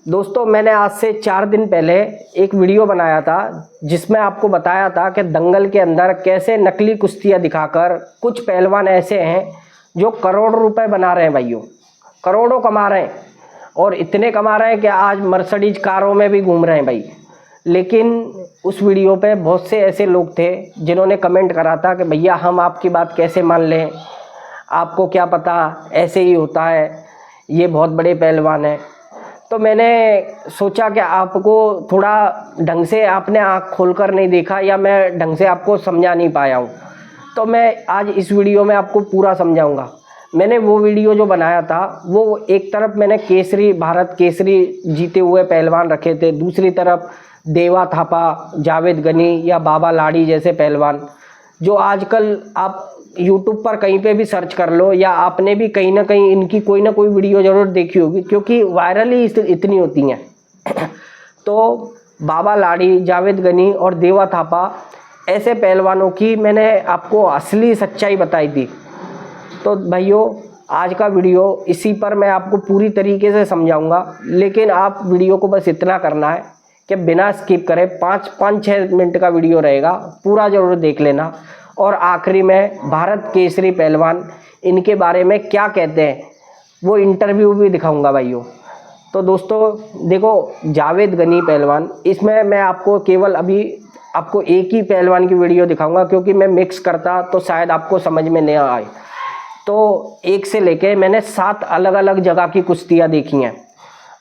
दोस्तों मैंने आज से 4 दिन पहले एक वीडियो बनाया था जिसमें आपको बताया था कि दंगल के अंदर कैसे नकली कुश्तियाँ दिखाकर कुछ पहलवान ऐसे हैं जो करोड़ों रुपए बना रहे हैं भाइयों, करोड़ों कमा रहे हैं और इतने कमा रहे हैं कि आज मर्सिडीज कारों में भी घूम रहे हैं भाई। लेकिन उस वीडियो पे बहुत से ऐसे लोग थे जिन्होंने कमेंट करा था कि भैया हम आपकी बात कैसे मान लें, आपको क्या पता ऐसे ही होता है, ये बहुत बड़े पहलवान हैं। तो मैंने सोचा कि आपको थोड़ा ढंग से आपने आँख खोलकर नहीं देखा या मैं ढंग से आपको समझा नहीं पाया हूँ, तो मैं आज इस वीडियो में आपको पूरा समझाऊंगा। मैंने वो वीडियो जो बनाया था वो एक तरफ मैंने केसरी भारत केसरी जीते हुए पहलवान रखे थे, दूसरी तरफ देवा थापा, जावेद गनी या बाबा लाड़ी जैसे पहलवान जो आजकल आप YouTube पर कहीं पे भी सर्च कर लो या आपने भी कहीं ना कहीं इनकी कोई ना कोई वीडियो ज़रूर देखी होगी क्योंकि वायरल ही इतनी होती हैं। तो बाबा लाड़ी, जावेद गनी और देवा थापा ऐसे पहलवानों की मैंने आपको असली सच्चाई बताई थी। तो भाइयों आज का वीडियो इसी पर मैं आपको पूरी तरीके से समझाऊंगा, लेकिन आप वीडियो को बस इतना करना है कि बिना स्किप करे 5-6 मिनट का वीडियो रहेगा, पूरा ज़रूर देख लेना। और आखिरी में भारत केसरी पहलवान इनके बारे में क्या कहते हैं वो इंटरव्यू भी दिखाऊंगा भाइयों। तो दोस्तों देखो, जावेद गनी पहलवान, इसमें मैं आपको केवल अभी आपको एक ही पहलवान की वीडियो दिखाऊंगा क्योंकि मैं मिक्स करता तो शायद आपको समझ में नहीं आए। तो एक से लेके मैंने 7 अलग अलग जगह की कुश्तियाँ देखी हैं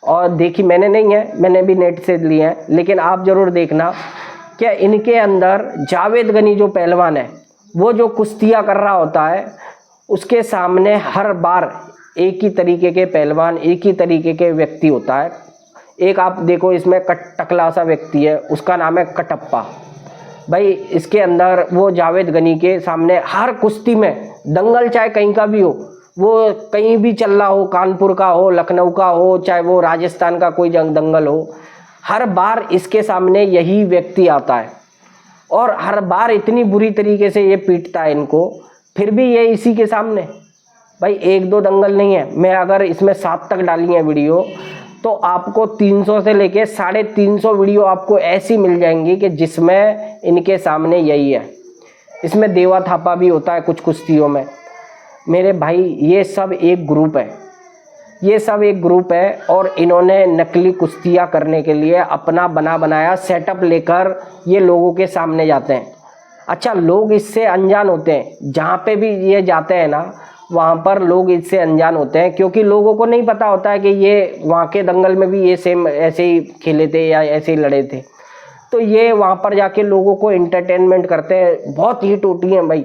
और देखी मैंने नहीं है, मैंने भी नेट से ली हैं, लेकिन आप ज़रूर देखना क्या इनके अंदर जावेद गनी जो पहलवान है वो जो कुश्तियाँ कर रहा होता है उसके सामने हर बार एक ही तरीके के पहलवान, एक ही तरीके के व्यक्ति होता है। एक आप देखो इसमें टकला सा व्यक्ति है, उसका नाम है कटप्पा भाई। इसके अंदर वो जावेद गनी के सामने हर कुश्ती में दंगल चाहे कहीं का भी हो, वो कहीं भी चल रहा हो, कानपुर का हो, लखनऊ का हो, चाहे वो राजस्थान का कोई दंगल हो, हर बार इसके सामने यही व्यक्ति आता है और हर बार इतनी बुरी तरीके से ये पीटता है इनको, फिर भी ये इसी के सामने भाई 1-2 दंगल नहीं है। मैं अगर इसमें 7 तक डाली है वीडियो तो आपको 300 से लेके 350 वीडियो आपको ऐसी मिल जाएंगी कि जिसमें इनके सामने यही है। इसमें देवा थापा भी होता है कुछ कुश्तियों में। मेरे भाई ये सब एक ग्रुप है, ये सब एक ग्रुप है और इन्होंने नकली कुश्तियाँ करने के लिए अपना बनाया सेटअप लेकर ये लोगों के सामने जाते हैं। अच्छा, लोग इससे अनजान होते हैं, जहाँ पे भी ये जाते हैं ना वहाँ पर लोग इससे अनजान होते हैं क्योंकि लोगों को नहीं पता होता है कि ये वहाँ के दंगल में भी ये सेम ऐसे ही खेले थे या ऐसे ही लड़े थे। तो ये वहाँ पर जाके लोगों को एंटरटेनमेंट करते हैं। बहुत हिट होती हैं भाई,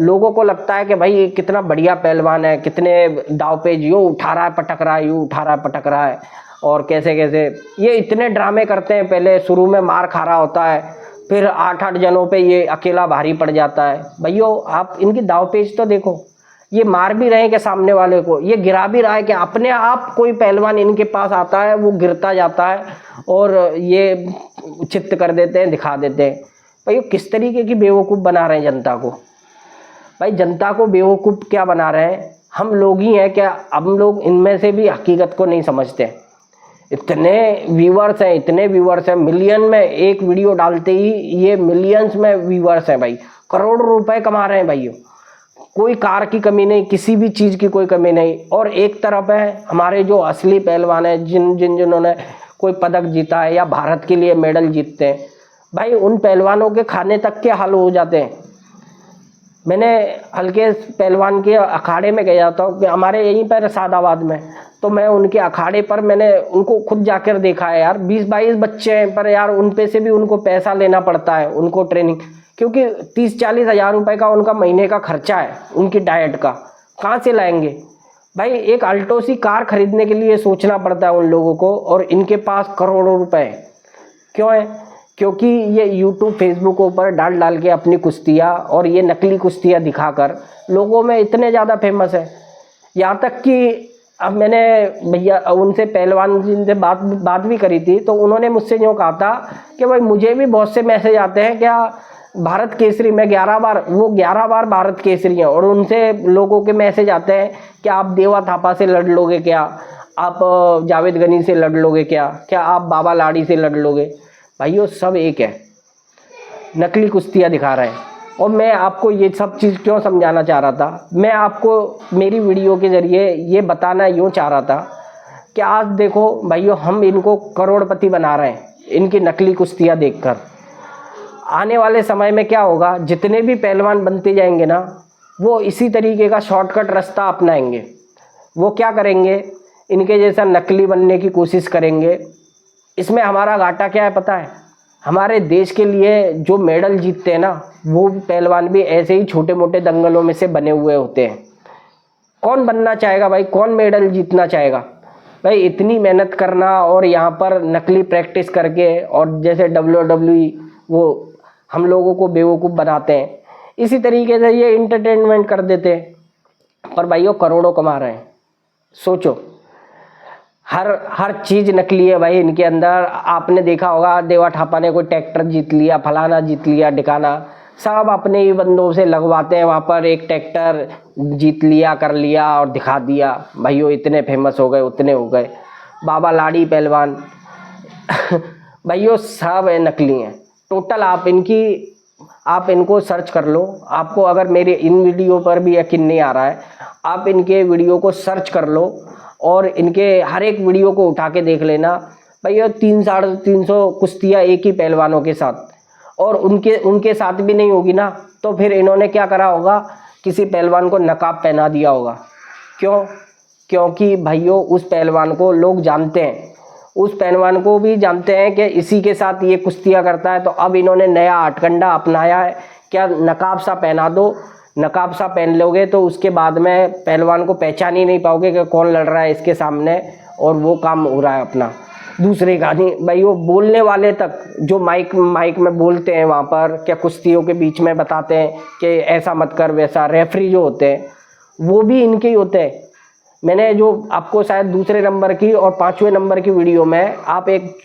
लोगों को लगता है कि भाई कितना बढ़िया पहलवान है, कितने दाव पेच यूँ उठा रहा है पटक रहा है, यूँ उठा रहा है पटक रहा है, और कैसे कैसे ये इतने ड्रामे करते हैं। पहले शुरू में मार खा रहा होता है, फिर 8-8 जनों पे ये अकेला भारी पड़ जाता है। भैया आप इनकी दाव पेच तो देखो, ये मार भी रहे हैं कि सामने वाले को, ये गिरा भी रहा है कि अपने आप कोई पहलवान इनके पास आता है वो गिरता जाता है और ये चित्त कर देते हैं, दिखा देते हैं। भाई किस तरीके की बेवकूफ़ बना रहे हैं जनता को। भाई जनता को बेवकूफ़ क्या बना रहे हैं, हम लोग ही हैं क्या? हम लोग इनमें से भी हकीकत को नहीं समझते। इतने व्यूअर्स हैं, इतने व्यूअर्स हैं, मिलियन में एक वीडियो डालते ही ये मिलियंस में व्यूअर्स हैं भाई, करोड़ों रुपए कमा रहे हैं भाइयों। कोई कार की कमी नहीं, किसी भी चीज़ की कोई कमी नहीं। और एक तरफ है हमारे जो असली पहलवान हैं जिन्होंने कोई पदक जीता है या भारत के लिए मेडल जीतते हैं, भाई उन पहलवानों के खाने तक के हाल हो जाते हैं। मैंने हल्के पहलवान के अखाड़े में गया था कि हमारे यहीं पर सादाबाद में, तो मैं उनके अखाड़े पर मैंने उनको खुद जाकर देखा है यार। 20-22 बच्चे हैं पर यार उन पे से भी उनको पैसा लेना पड़ता है, उनको ट्रेनिंग, क्योंकि 30-40 हज़ार रुपये का उनका महीने का खर्चा है उनकी डाइट का, कहाँ से लाएंगे भाई? एक अल्टो सी कार खरीदने के लिए सोचना पड़ता है उन लोगों को और इनके पास करोड़ों रुपए क्यों है? क्योंकि ये YouTube फेसबुक ऊपर डाल के अपनी कुश्तियाँ और ये नकली कुश्तियाँ दिखाकर लोगों में इतने ज़्यादा फेमस है। यहाँ तक कि अब मैंने भैया उनसे पहलवान जिनसे बात भी करी थी तो उन्होंने मुझसे यूँ कहा था कि भाई मुझे भी बहुत से मैसेज आते हैं क्या भारत केसरी में 11 बार भारत केसरी हैं और उनसे लोगों के मैसेज आते हैं कि आप देवा थापा से लड़ लोगे क्या, आप जावेद गनी से लड़ लोगे क्या, क्या आप बाबा लाड़ी से लड़ लोगे? भाइयों सब एक है, नकली कुश्तियाँ दिखा रहे हैं। और मैं आपको ये सब चीज़ क्यों समझाना चाह रहा था, मैं आपको मेरी वीडियो के ज़रिए ये बताना यूँ चाह रहा था कि आज देखो भाइयों, हम इनको करोड़पति बना रहे हैं इनकी नकली कुश्तियाँ देखकर। आने वाले समय में क्या होगा, जितने भी पहलवान बनते जाएंगे ना, वो इसी तरीके का शॉर्टकट रास्ता अपनाएंगे। वो क्या करेंगे, इनके जैसा नकली बनने की कोशिश करेंगे। इसमें हमारा घाटा क्या है पता है? हमारे देश के लिए जो मेडल जीतते हैं ना, वो पहलवान भी ऐसे ही छोटे मोटे दंगलों में से बने हुए होते हैं। कौन बनना चाहेगा भाई, कौन मेडल जीतना चाहेगा भाई? इतनी मेहनत करना और यहाँ पर नकली प्रैक्टिस करके, और जैसे WWE वो हम लोगों को बेवकूफ़ बनाते हैं, इसी तरीके से ये इंटरटेनमेंट कर देते हैं। पर भाइयों करोड़ों कमा रहे हैं। सोचो, हर चीज़ नकली है भाई इनके अंदर। आपने देखा होगा देवा थापा ने कोई ट्रैक्टर जीत लिया, फलाना जीत लिया, ढिकाना, सब अपने ही बंदों से लगवाते हैं। वहाँ पर एक ट्रैक्टर जीत लिया, कर लिया और दिखा दिया, भाइयों इतने फेमस हो गए, उतने हो गए। बाबा लाड़ी पहलवान भाइयों सब है नकली हैं टोटल। आप इनको सर्च कर लो। आपको अगर मेरे इन वीडियो पर भी यकीन नहीं आ रहा है, आप इनके वीडियो को सर्च कर लो और इनके हर एक वीडियो को उठा के देख लेना। भैया 300-350 कुश्तियाँ एक ही पहलवानों के साथ, और उनके साथ भी नहीं होगी ना, तो फिर इन्होंने क्या करा होगा, किसी पहलवान को नकाब पहना दिया होगा। क्यों? क्योंकि भाइयों उस पहलवान को लोग जानते हैं, उस पहलवान को भी जानते हैं कि इसी के साथ ये कुश्तियाँ करता है। तो अब इन्होंने नया हथकंडा अपनाया है, क्या नकाब सा पहना दो। नकाब सा पहन लोगे तो उसके बाद में पहलवान को पहचान ही नहीं पाओगे कि कौन लड़ रहा है इसके सामने, और वो काम हो रहा है अपना दूसरे का नहीं। भाई वो बोलने वाले तक जो माइक में बोलते हैं वहाँ पर, क्या कुश्तियों के बीच में बताते हैं कि ऐसा मत कर वैसा, रेफरी जो होते हैं वो भी इनके ही होते हैं। मैंने जो आपको शायद दूसरे नंबर की और 5वें नंबर की वीडियो में, आप एक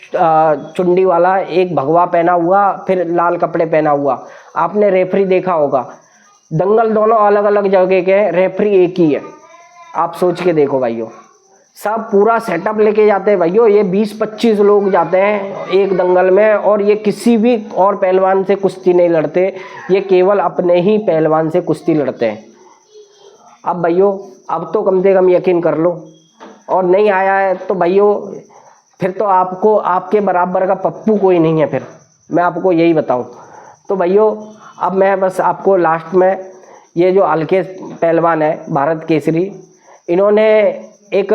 चुंडी वाला, एक भगवा पहना हुआ, फिर लाल कपड़े पहना हुआ, आपने रेफरी देखा होगा। दंगल दोनों अलग अलग जगह के, रेफरी एक ही है। आप सोच के देखो भाइयों, सब पूरा सेटअप लेके जाते हैं भाइयों। ये 20-25 लोग जाते हैं एक दंगल में, और ये किसी भी और पहलवान से कुश्ती नहीं लड़ते, ये केवल अपने ही पहलवान से कुश्ती लड़ते हैं। अब भाइयों अब तो कम से कम यकीन कर लो, और नहीं आया है तो भाइयों फिर तो आपको आपके बराबर का पप्पू कोई नहीं है। फिर मैं आपको यही बताऊं तो भाइयों, अब मैं बस आपको लास्ट में, ये जो हल्के पहलवान है भारत केसरी, इन्होंने एक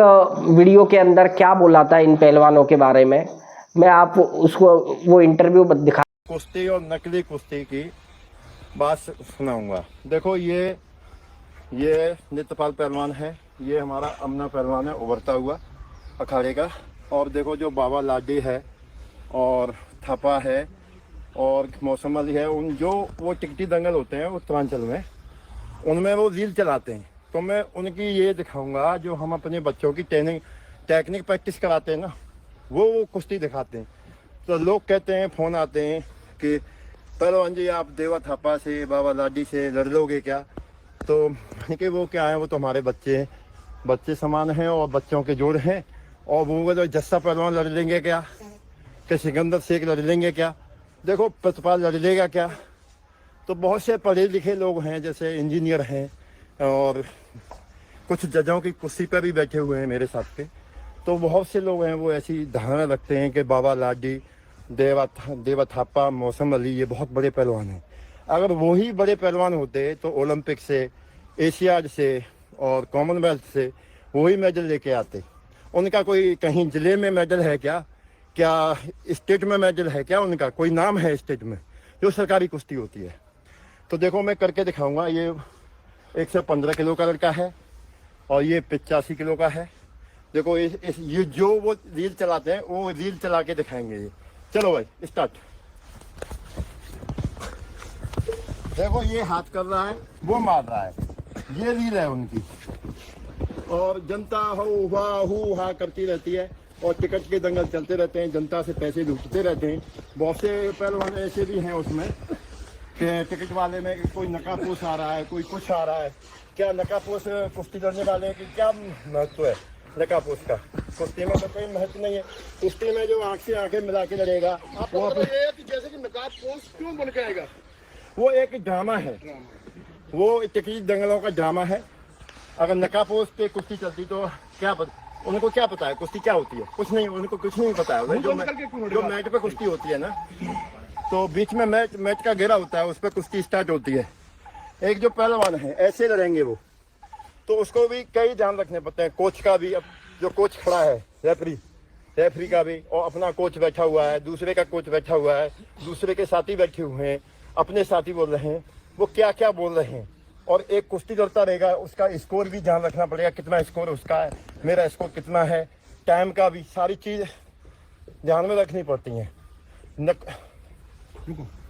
वीडियो के अंदर क्या बोला था इन पहलवानों के बारे में, मैं आपको उसको वो इंटरव्यू दिखा। कुश्ती और नकली कुश्ती की बात सुनाऊंगा। देखो ये नित्यपाल पहलवान है, ये हमारा अमना पहलवान है उभरता हुआ अखाड़े का। और देखो जो बाबा लाडी है और थापा है और मौसम अली है, उन जो वो टिकटी दंगल होते हैं उत्तरांचल में, उनमें वो रील चलाते हैं। तो मैं उनकी ये दिखाऊंगा, जो हम अपने बच्चों की टेक्निक प्रैक्टिस कराते हैं ना, वो कुश्ती दिखाते हैं। तो लोग कहते हैं, फ़ोन आते हैं कि पहलवान जी आप देवा थापा से, बाबा लाडी से लड़ लोगे क्या? तो कि वो क्या है, वो तो हमारे बच्चे समान हैं और बच्चों के जोड़ हैं। और वो तो जस्सा पहलवान लड़ लेंगे क्या, कि सिकंदर शेख लड़ लेंगे क्या, देखो प्रतिपाल लड़ लेगा क्या? तो बहुत से पढ़े लिखे लोग हैं, जैसे इंजीनियर हैं, और कुछ जजों की कुर्सी पर भी बैठे हुए हैं मेरे साथ पे। तो बहुत से लोग हैं वो ऐसी धारणा रखते हैं कि बाबा लाडी, देवा थापा, मौसम अली ये बहुत बड़े पहलवान हैं। अगर वही बड़े पहलवान होते तो ओलंपिक से, एशियाड से और कॉमनवेल्थ से वही मेडल लेके आते। उनका कोई कहीं ज़िले में मेडल है क्या स्टेट में मेडल है क्या? उनका कोई नाम है स्टेट में जो सरकारी कुश्ती होती है? तो देखो मैं करके दिखाऊंगा। ये 115 किलो का लड़का है और ये 85 किलो का है। देखो ये जो वो रील चलाते हैं, वो रील चला के दिखाएंगे ये। चलो भाई स्टार्ट। देखो ये हाथ कर रहा है, वो मार रहा है, ये रील है उनकी। और जनता हु हा करती रहती है और टिकट के दंगल चलते रहते हैं, जनता से पैसे लूटते रहते हैं। बहुत से पहलवान ऐसे भी हैं उसमें कि टिकट वाले में कोई नकाबपोश आ रहा है, कोई कुछ आ रहा है। क्या नकाबपोश कुश्ती लड़ने वाले की क्या महत्व है? नकाबपोश का। कुश्ती में तो कोई महत्व नहीं है। कुश्ती में जो आंख से आंखें मिला के लड़ेगा आपको वो मतलब ये है कि जैसे कि नकाबपोश क्यों बन के आएगा? वो एक ड्रामा है, वो टिकरी दंगलों का ड्रामा है। अगर नकाबपोश पे कुश्ती चलती तो क्या उनको क्या पता है कुश्ती क्या होती है? कुछ नहीं, उनको कुछ नहीं पता है। जो मैच पे कुश्ती होती है ना, तो बीच में मैच का घेरा होता है, उस पर कुश्ती स्टार्ट होती है। एक जो पहलवान है ऐसे लड़ेंगे वो, तो उसको भी कई ध्यान रखने पड़ते हैं। कोच का भी, अब जो कोच खड़ा है रेफरी का भी, और अपना कोच बैठा हुआ है, दूसरे का कोच बैठा हुआ है, दूसरे के साथी बैठे हुए हैं, अपने साथी बोल रहे हैं, वो क्या क्या बोल रहे हैं। और एक कुश्ती लड़ता रहेगा, उसका स्कोर भी ध्यान रखना पड़ेगा, कितना स्कोर उसका है, मेरा स्कोर कितना है, टाइम का भी, सारी चीज़ ध्यान में रखनी पड़ती हैं।